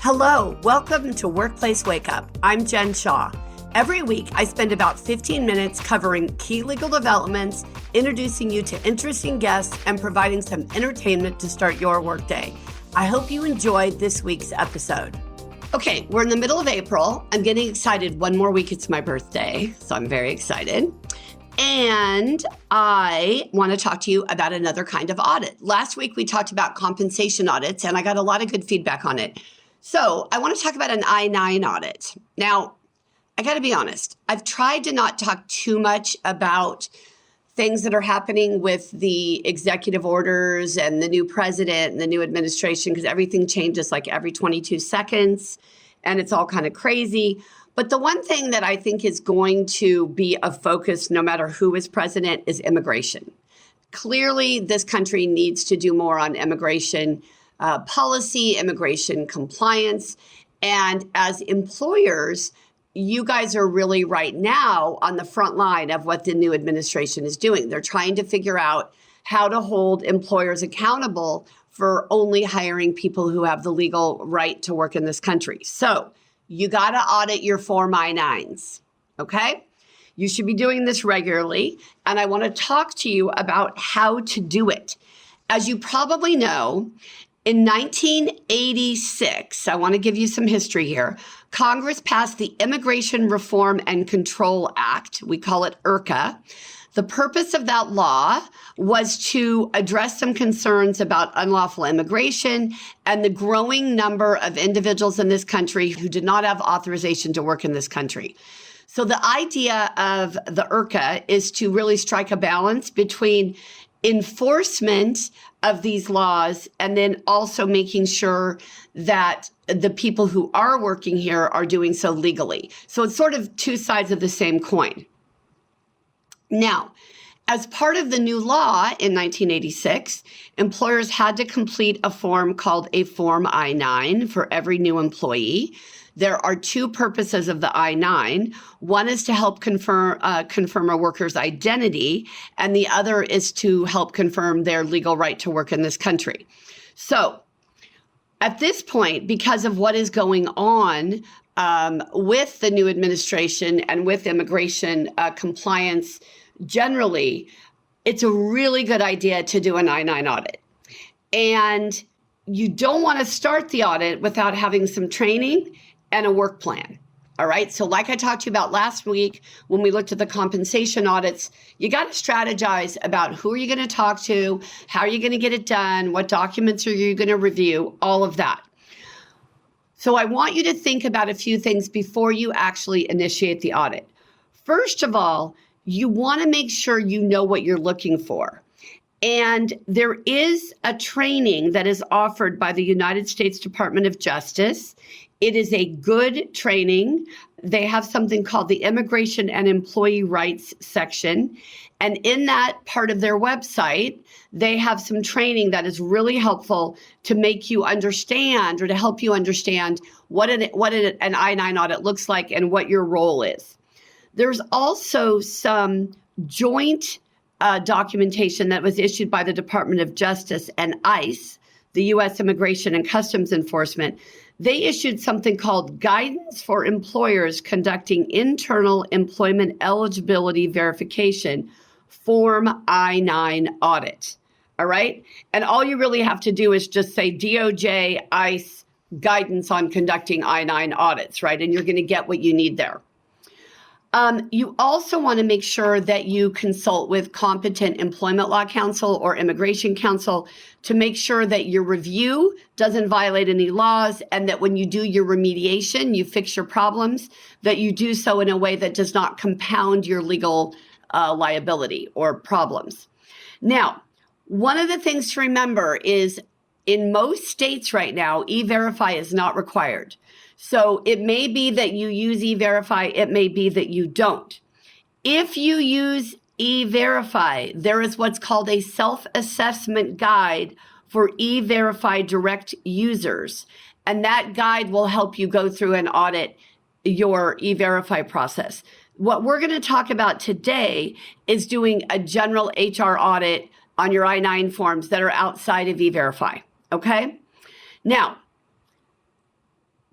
Hello, welcome to Workplace Wake Up. I'm Jen Shaw. Every week, I spend about 15 minutes covering key legal developments, introducing you to interesting guests, and providing some entertainment to start your workday. I hope you enjoyed this week's episode. Okay, we're in the middle of April. I'm getting excited. One more week, it's my birthday, so I'm very excited. And I want to talk to you about another kind of audit. Last week, we talked about compensation audits, and I got a lot of good feedback on it. So I want to talk about an I-9 audit. Now, I got to be honest, I've tried to not talk too much about things that are happening with the executive orders and the new president and the new administration, because everything changes like every 22 seconds and it's all kind of crazy. But the one thing that I think is going to be a focus no matter who is president is immigration. Clearly, this country needs to do more on immigration policy, immigration compliance. And as employers, you guys are really right now on the front line of what the new administration is doing. They're trying to figure out how to hold employers accountable for only hiring people who have the legal right to work in this country. So you got to audit your Form I-9s, okay? You should be doing this regularly, and I want to talk to you about how to do it. As you probably know, in 1986, I want to give you some history here, Congress passed the Immigration Reform and Control Act. We call it IRCA. The purpose of that law was to address some concerns about unlawful immigration and the growing number of individuals in this country who did not have authorization to work in this country. So the idea of the IRCA is to really strike a balance between enforcement of these laws and then also making sure that the people who are working here are doing so legally. So it's sort of two sides of the same coin. Now, as part of the new law in 1986, employers had to complete a form called a Form I-9 for every new employee. There are two purposes of the I-9. One is to help confirm a worker's identity, and the other is to help confirm their legal right to work in this country. So at this point, because of what is going on with the new administration and with immigration compliance generally, it's a really good idea to do an I-9 audit. And you don't want to start the audit without having some training and a work plan. All right. So like I talked to you about last week, when we looked at the compensation audits, you got to strategize about who are you going to talk to? How are you going to get it done? What documents are you going to review? All of that. So I want you to think about a few things before you actually initiate the audit. First of all, you want to make sure you know what you're looking for. And there is a training that is offered by the United States Department of Justice. It is a good training. They have something called the Immigration and Employee Rights section. And in that part of their website, they have some training that is really helpful to make you understand or to help you understand what an I-9 audit looks like and what your role is. There's also some joint documentation that was issued by the Department of Justice and ICE, the U.S. Immigration and Customs Enforcement. They issued something called Guidance for Employers Conducting Internal Employment Eligibility Verification, Form I-9 Audit. All right? And all you really have to do is just say DOJ, ICE, guidance on conducting I-9 audits, right? And you're going to get what you need there. You also want to make sure that you consult with competent employment law counsel or immigration counsel to make sure that your review doesn't violate any laws and that when you do your remediation, you fix your problems, that you do so in a way that does not compound your legal liability or problems. Now, one of the things to remember is in most states right now, E-Verify is not required. So it may be that you use E-Verify, it may be that you don't. If you use E-Verify, there is what's called a self-assessment guide for E-Verify direct users. And that guide will help you go through and audit your E-Verify process. What we're going to talk about today is doing a general HR audit on your I-9 forms that are outside of E-Verify, okay? Now,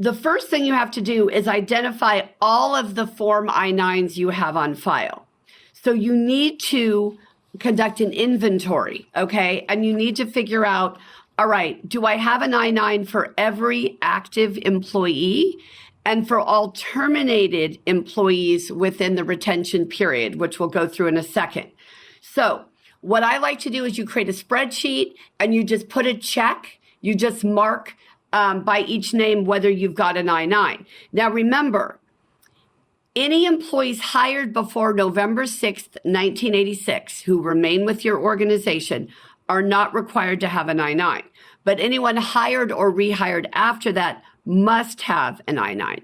the first thing you have to do is identify all of the Form I-9s you have on file. So you need to conduct an inventory, okay? And you need to figure out, all right, do I have an I-9 for every active employee and for all terminated employees within the retention period, which we'll go through in a second. So what I like to do is you create a spreadsheet and you just put a check. You just mark by each name whether you've got an I-9. Now remember, any employees hired before November 6th, 1986 who remain with your organization are not required to have an I-9. But anyone hired or rehired after that must have an I-9.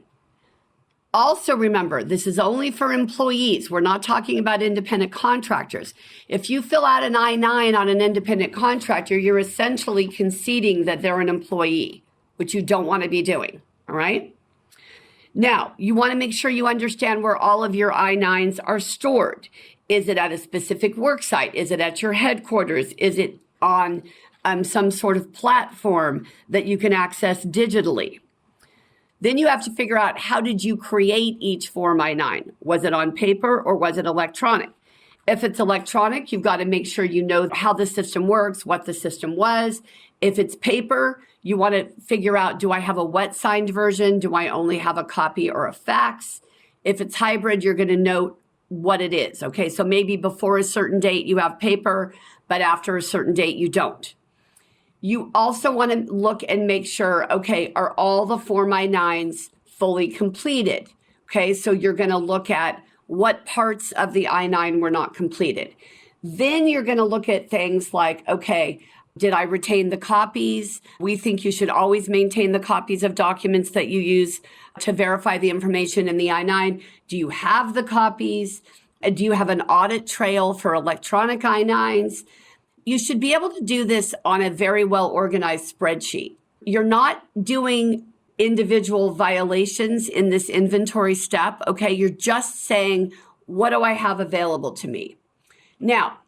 Also remember, this is only for employees. We're not talking about independent contractors. If you fill out an I-9 on an independent contractor, you're essentially conceding that they're an employee, which you don't want to be doing, all right? Now, you want to make sure you understand where all of your I-9s are stored. Is it at a specific work site? Is it at your headquarters? Is it on some sort of platform that you can access digitally? Then you have to figure out, how did you create each Form I-9? Was it on paper or was it electronic? If it's electronic, you've got to make sure you know how the system works, what the system was. If it's paper, you want to figure out, do I have a wet signed version? Do I only have a copy or a fax? If it's hybrid, you're going to note what it is. Okay, so maybe before a certain date you have paper, but after a certain date you don't. You also want to look and make sure, okay, are all the Form I-9s fully completed? Okay, so you're going to look at what parts of the I-9 were not completed. Then you're going to look at things like, okay, did I retain the copies? We think you should always maintain the copies of documents that you use to verify the information in the I-9. Do you have the copies? Do you have an audit trail for electronic I-9s? You should be able to do this on a very well organized spreadsheet. You're not doing individual violations in this inventory step, okay? You're just saying, what do I have available to me? Now,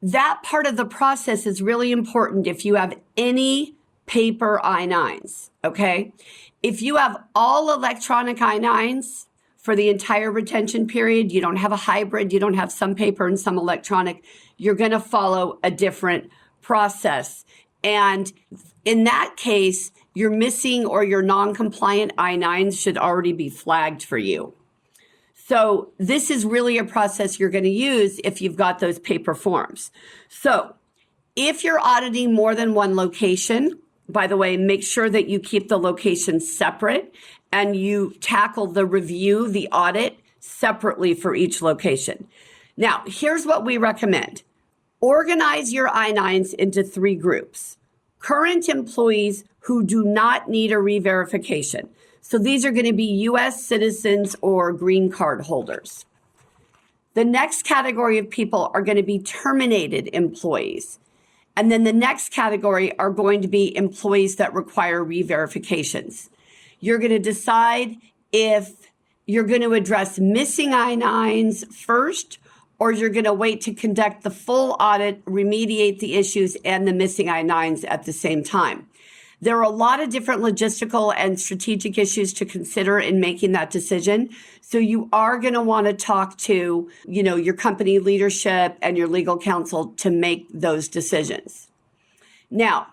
that part of the process is really important if you have any paper I-9s, okay? If you have all electronic I-9s for the entire retention period, you don't have a hybrid, you don't have some paper and some electronic, you're going to follow a different process. And in that case, your missing or your non-compliant I-9s should already be flagged for you. So this is really a process you're going to use if you've got those paper forms. So if you're auditing more than one location, by the way, make sure that you keep the locations separate and you tackle the review, the audit separately for each location. Now, here's what we recommend. Organize your I-9s into 3 groups. Current employees who do not need a re-verification. So these are going to be U.S. citizens or green card holders. The next category of people are going to be terminated employees. And then the next category are going to be employees that require re-verifications. You're going to decide if you're going to address missing I-9s first, or you're going to wait to conduct the full audit, remediate the issues and the missing I-9s at the same time. There are a lot of different logistical and strategic issues to consider in making that decision. So you are going to want to talk to, your company leadership and your legal counsel to make those decisions. Now,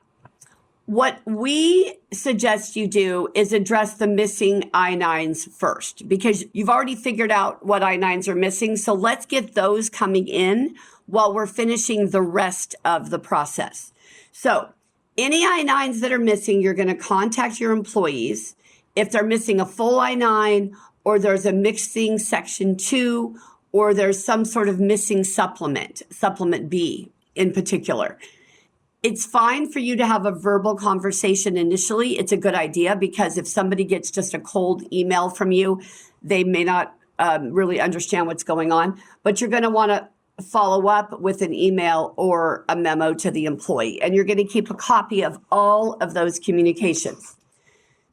what we suggest you do is address the missing I-9s first, because you've already figured out what I-9s are missing. So let's get those coming in while we're finishing the rest of the process. So any I-9s that are missing, you're going to contact your employees. If they're missing a full I-9 or there's a missing Section 2 or there's some sort of missing supplement B in particular, it's fine for you to have a verbal conversation initially. It's a good idea because if somebody gets just a cold email from you, they may not really understand what's going on. But you're going to want to follow up with an email or a memo to the employee. And you're going to keep a copy of all of those communications.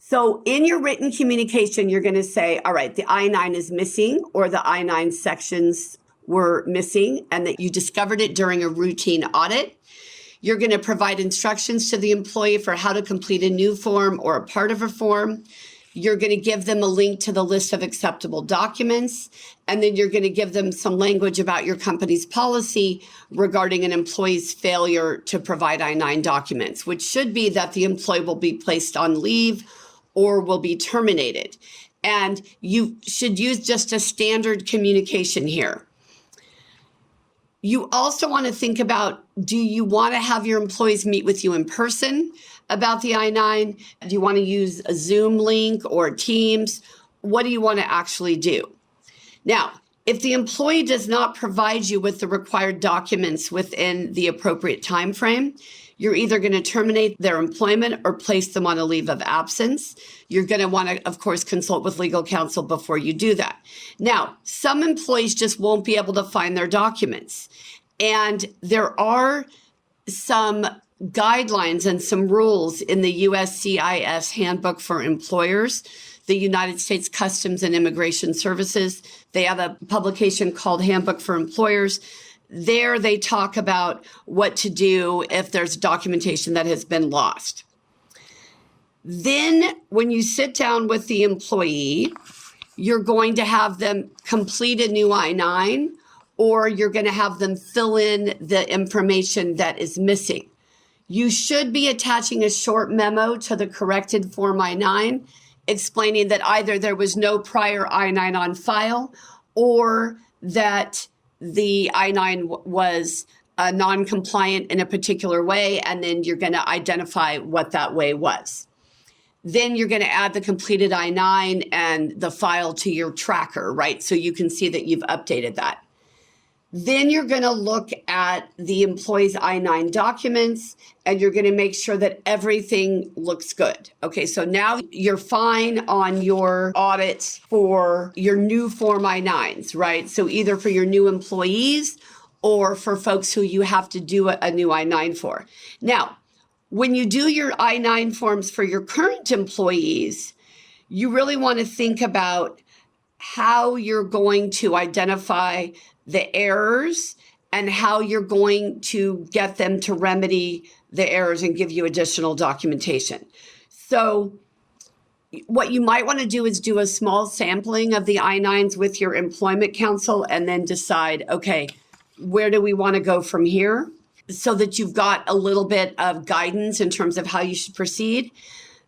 So in your written communication, you're going to say, all right, the I-9 is missing or the I-9 sections were missing and that you discovered it during a routine audit. You're going to provide instructions to the employee for how to complete a new form or a part of a form. You're going to give them a link to the list of acceptable documents, and then you're going to give them some language about your company's policy regarding an employee's failure to provide I-9 documents, which should be that the employee will be placed on leave or will be terminated. And you should use just a standard communication here. You also want to think about, do you want to have your employees meet with you in person about the I-9? Do you want to use a Zoom link or Teams? What do you want to actually do? Now, if the employee does not provide you with the required documents within the appropriate time frame, you're either going to terminate their employment or place them on a leave of absence. You're going to want to, of course, consult with legal counsel before you do that. Now, some employees just won't be able to find their documents. And there are some guidelines and some rules in the USCIS Handbook for Employers, the United States Customs and Immigration Services. They have a publication called Handbook for Employers. There they talk about what to do if there's documentation that has been lost. Then when you sit down with the employee, you're going to have them complete a new I-9, or you're going to have them fill in the information that is missing. You should be attaching a short memo to the corrected Form I-9 explaining that either there was no prior I-9 on file or that the I-9 was non-compliant in a particular way, and then you're going to identify what that way was. Then you're going to add the completed I-9 and the file to your tracker, right? So you can see that you've updated that. Then you're going to look at the employee's I-9 documents, and you're going to make sure that everything looks good. Okay, so now you're fine on your audits for your new Form I-9s, right? So either for your new employees or for folks who you have to do a new I-9 for. Now, when you do your I-9 forms for your current employees, you really want to think about how you're going to identify the errors and how you're going to get them to remedy the errors and give you additional documentation. So what you might want to do is do a small sampling of the I-9s with your employment counsel and then decide, okay, where do we want to go from here, so that you've got a little bit of guidance in terms of how you should proceed.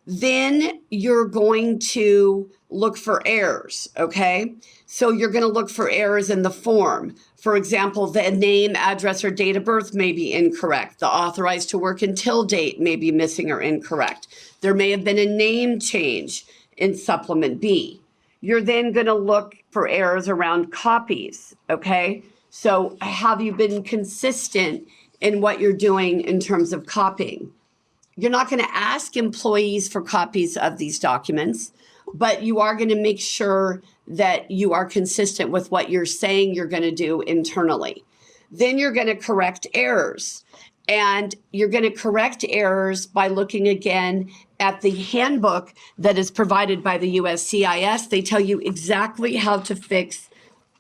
Then you're going to look for errors, okay? So you're going to look for errors in the form. For example, the name, address, or date of birth may be incorrect. The authorized to work until date may be missing or incorrect. There may have been a name change in supplement B. You're then going to look for errors around copies, okay? So have you been consistent in what you're doing in terms of copying? You're not going to ask employees for copies of these documents, but you are going to make sure that you are consistent with what you're saying you're going to do internally. Then you're going to correct errors. And you're going to correct errors by looking again at the handbook that is provided by the USCIS. They tell you exactly how to fix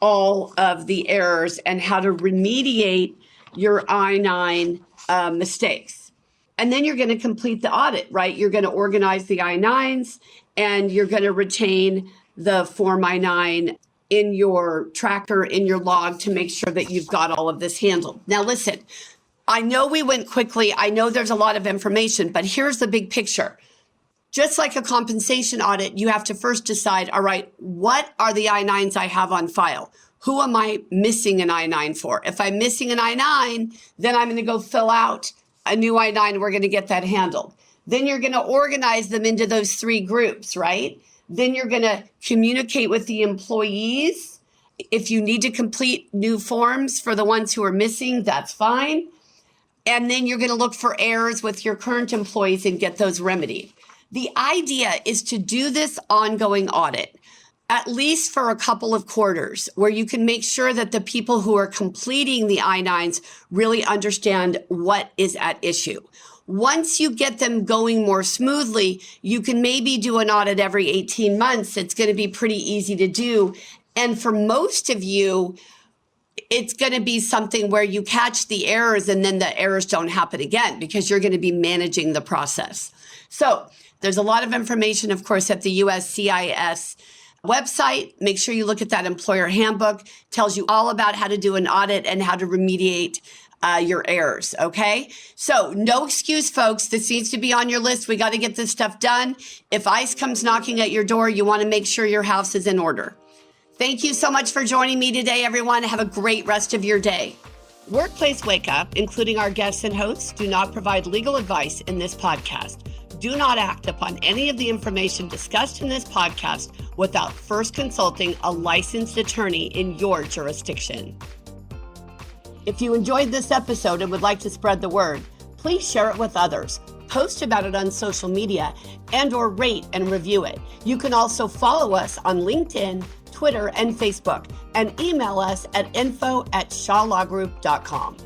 all of the errors and how to remediate your I-9 mistakes. And then you're going to complete the audit, right? You're going to organize the I-9s and you're going to retain the Form I-9 in your tracker, in your log, to make sure that you've got all of this handled. Now, listen, I know we went quickly. I know there's a lot of information, but here's the big picture. Just like a compensation audit, you have to first decide, all right, what are the I-9s I have on file? Who am I missing an I-9 for? If I'm missing an I-9, then I'm going to go fill out a new I-9. We're going to get that handled. Then you're going to organize them into those three groups, right? Then you're going to communicate with the employees. If you need to complete new forms for the ones who are missing, that's fine. And then you're going to look for errors with your current employees and get those remedied. The idea is to do this ongoing audit, at least for a couple of quarters, where you can make sure that the people who are completing the I-9s really understand what is at issue. Once you get them going more smoothly, you can maybe do an audit every 18 months. It's going to be pretty easy to do. And for most of you, it's going to be something where you catch the errors and then the errors don't happen again because you're going to be managing the process. So there's a lot of information, of course, at the USCIS website. Make sure you look at that employer handbook. Tells you all about how to do an audit and how to remediate your errors. Okay. So no excuse, folks. This needs to be on your list. We got to get this stuff done. If ICE comes knocking at your door, you want to make sure your house is in order. Thank you so much for joining me today, everyone. Have a great rest of your day. Workplace Wake Up, including our guests and hosts, do not provide legal advice in this podcast. Do not act upon any of the information discussed in this podcast without first consulting a licensed attorney in your jurisdiction. If you enjoyed this episode and would like to spread the word, please share it with others. Post about it on social media and/or rate and review it. You can also follow us on LinkedIn, Twitter, and Facebook, and email us at info@shawlawgroup.com.